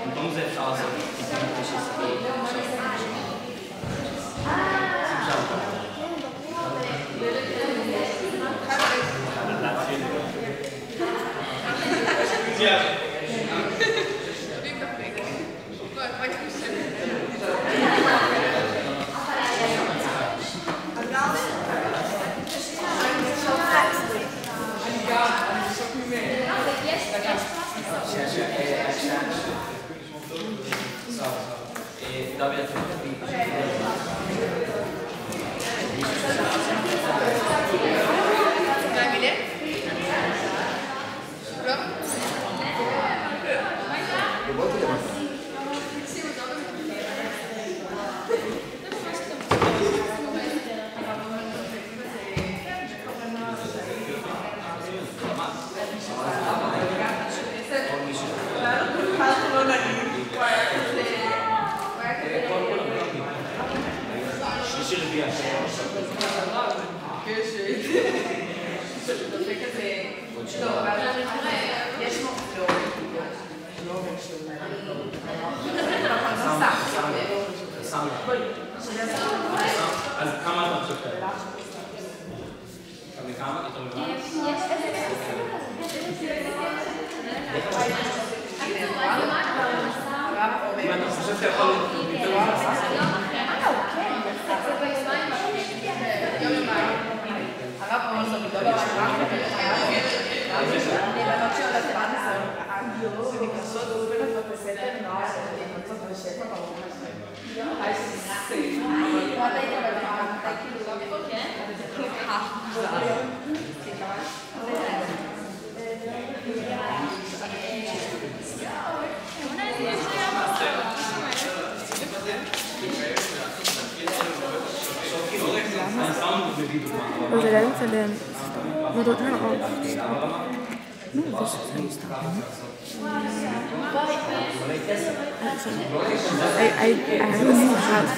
במקום זה אפשר לעשות אז כמה אתה חושב כאלה? כמה? יותר ממה? אם אתה חושב שאתה יכול יותר מזה? Was er dann von dem Model now? No, this is how you start. I have a new house.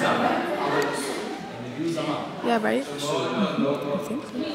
Yeah, right? I think so.